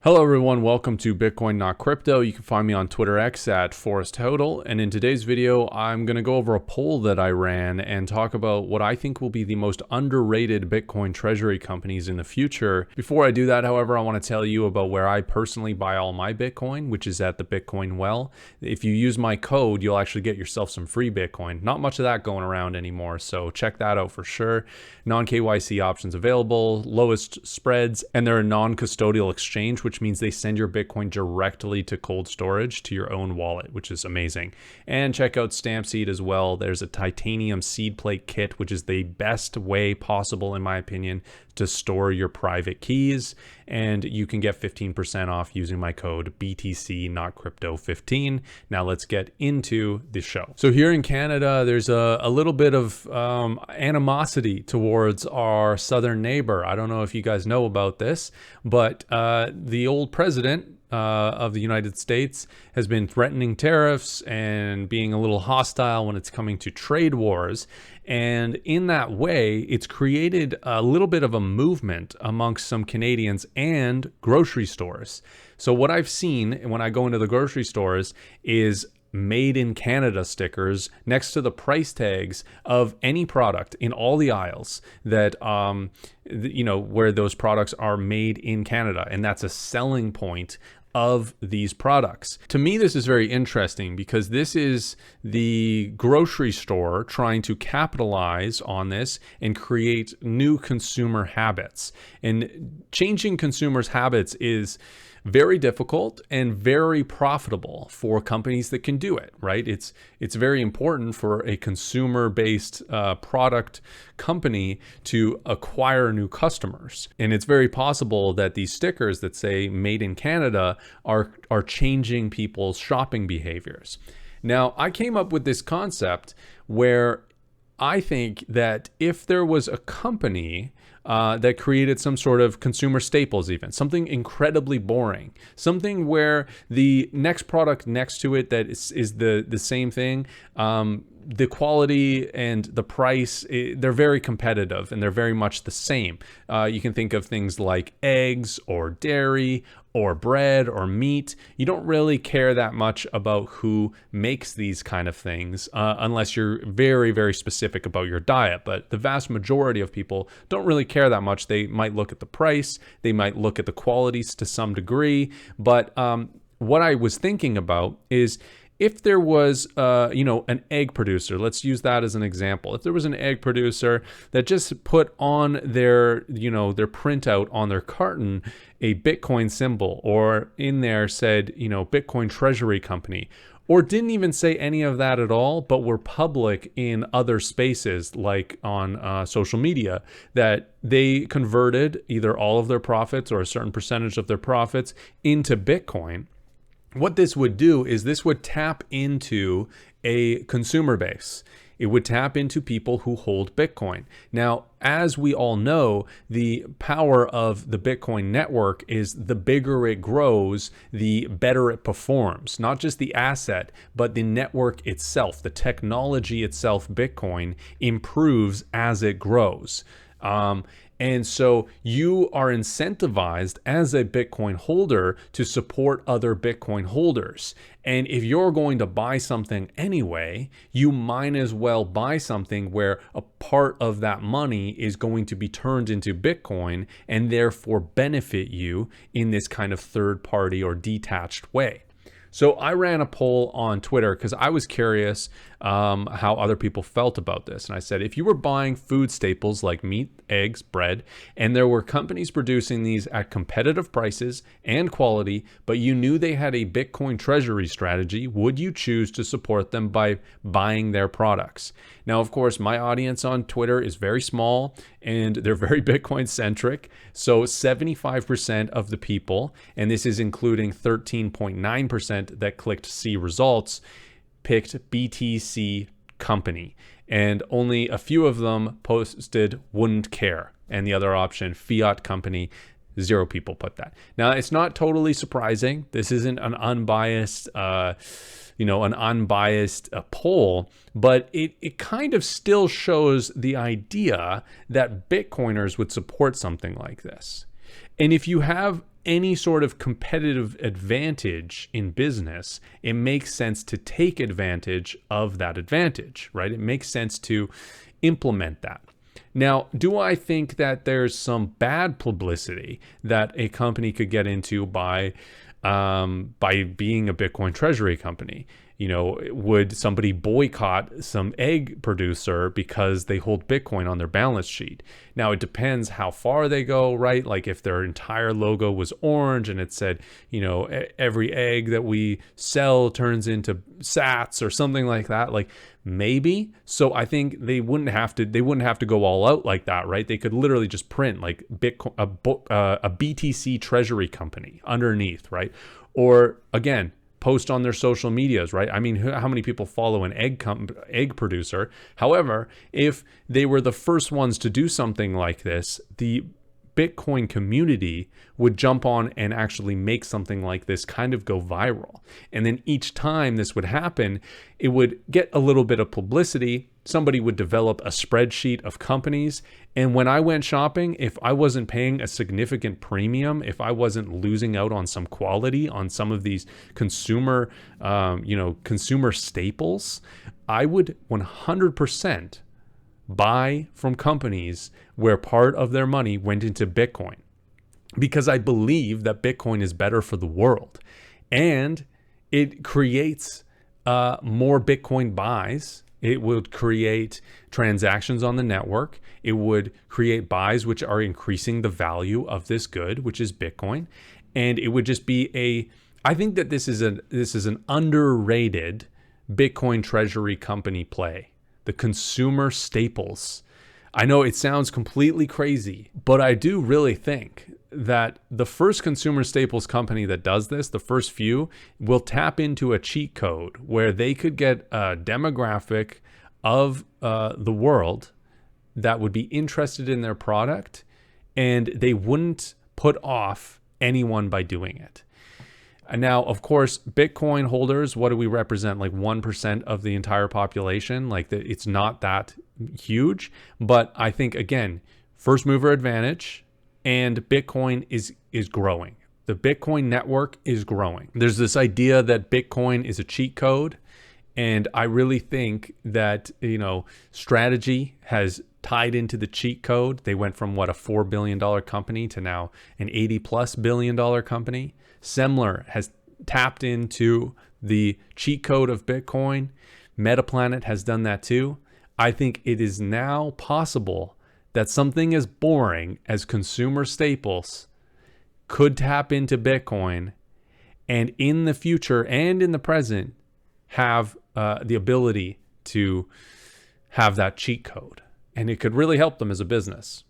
Hello everyone, welcome to Bitcoin Not Crypto. You can find me on Twitter X at ForestHodl, and in today's video I'm going to go over a poll that I ran and talk about what I think will be the most underrated Bitcoin treasury companies in the future. Before I do that, however, I want to tell you about where I personally buy all my Bitcoin, which is at the Bitcoin Well. If you use my code, you'll actually get yourself some free Bitcoin. Not much of that going around anymore, so check that out for sure. Non-KYC options available, lowest spreads, and they're a non-custodial exchange, which means they send your Bitcoin directly to cold storage to your own wallet, which is amazing. And check out Stampseed as well. There's a titanium seed plate kit, which is the best way possible, in my opinion, to store your private keys. And you can get 15% off using my code BTC Not Crypto 15. Now let's get into the show. So here in Canada, there's a little bit of animosity towards our southern neighbor. I don't know if you guys know about this, but the old president of the United States has been threatening tariffs and being a little hostile when it's coming to trade wars. And in that way, it's created a little bit of a movement amongst some Canadians and grocery stores. So what I've seen when I go into the grocery stores is made in Canada stickers next to the price tags of any product in all the aisles that, where those products are made in Canada. And that's a selling point of these products. To me, this is very interesting because this is the grocery store trying to capitalize on this and create new consumer habits. And changing consumers' habits is very difficult and very profitable for companies that can do it, right? It's very important for a consumer-based product company to acquire new customers. And it's very possible that these stickers that say made in Canada are changing people's shopping behaviors. Now, I came up with this concept where I think that if there was a company that created some sort of consumer staples, even something incredibly boring, something where the next product next to it that is the same thing, the quality and the price, they're very competitive and they're very much the same. You can think of things like eggs or dairy or bread or meat. You don't really care that much about who makes these kind of things unless you're very, very specific about your diet. But the vast majority of people don't really care that much. They might look at the price, they might look at the qualities to some degree. But what I was thinking about is if there was, an egg producer, let's use that as an example. If there was an egg producer that just put on their printout on their carton a Bitcoin symbol, or in there said, Bitcoin Treasury Company, or didn't even say any of that at all, but were public in other spaces like on social media, that they converted either all of their profits or a certain percentage of their profits into Bitcoin. What this would do is this would tap into a consumer base. It would tap into people who hold Bitcoin. Now, as we all know, the power of the Bitcoin network is the bigger it grows, the better it performs. Not just the asset, but the network itself, the technology itself, Bitcoin, improves as it grows. And so you are incentivized as a Bitcoin holder to support other Bitcoin holders. And if you're going to buy something anyway, you might as well buy something where a part of that money is going to be turned into Bitcoin and therefore benefit you in this kind of third party or detached way. So I ran a poll on Twitter because I was curious how other people felt about this. And I said, if you were buying food staples like meat, eggs, bread, and there were companies producing these at competitive prices and quality, but you knew they had a Bitcoin treasury strategy, would you choose to support them by buying their products? Now, of course, my audience on Twitter is very small and they're very Bitcoin centric. So 75% of the people, and this is including 13.9% that clicked see results, picked BTC company, and only a few of them posted wouldn't care, and the other option, fiat company, 0 people put that. Now, it's not totally surprising. This isn't an unbiased poll, but it kind of still shows the idea that Bitcoiners would support something like this. And if you have any sort of competitive advantage in business, it makes sense to take advantage of that advantage, right? It makes sense to implement that. Now, do I think that there's some bad publicity that a company could get into by being a Bitcoin treasury company? You know, would somebody boycott some egg producer because they hold Bitcoin on their balance sheet? Now, it depends how far they go, right? Like if their entire logo was orange and it said, you know, every egg that we sell turns into sats or something like that, like maybe. So I think they wouldn't have to go all out like that, right? They could literally just print like Bitcoin, a BTC treasury company underneath, right? Or again, post on their social medias, right? I mean, how many people follow an egg producer? However, if they were the first ones to do something like this, the Bitcoin community would jump on and actually make something like this kind of go viral. And then each time this would happen, it would get a little bit of publicity. Somebody would develop a spreadsheet of companies. And when I went shopping, if I wasn't paying a significant premium, if I wasn't losing out on some quality on some of these consumer staples, I would 100% buy from companies where part of their money went into Bitcoin, because I believe that Bitcoin is better for the world, and it creates more Bitcoin buys. It would create transactions on the network. It would create buys which are increasing the value of this good, which is Bitcoin. And it would just be I think that this is an underrated Bitcoin treasury company play. The consumer staples. I know it sounds completely crazy, but I do really think that the first consumer staples company that does this, the first few, will tap into a cheat code where they could get a demographic of the world that would be interested in their product, and they wouldn't put off anyone by doing it. And now, of course, Bitcoin holders, what do we represent? Like 1% of the entire population. Like it's not that huge, but I think, again, first mover advantage, and Bitcoin is growing. The Bitcoin network is growing. There's this idea that Bitcoin is a cheat code, and I really think that, you know, Strategy has tied into the cheat code. They went from a $4 billion company to now an $80+ billion company. Semler has tapped into the cheat code of Bitcoin. Metaplanet has done that too. I think it is now possible that something as boring as consumer staples could tap into Bitcoin, and in the future and in the present have the ability to have that cheat code. And it could really help them as a business.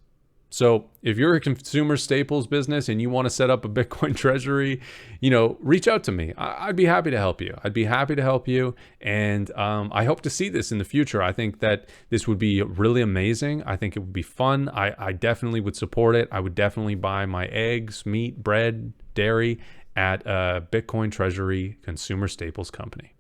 So if you're a consumer staples business and you want to set up a Bitcoin treasury, you know, reach out to me. I'd be happy to help you. And I hope to see this in the future. I think that this would be really amazing. I think it would be fun. I definitely would support it. I would definitely buy my eggs, meat, bread, dairy at a Bitcoin treasury consumer staples company.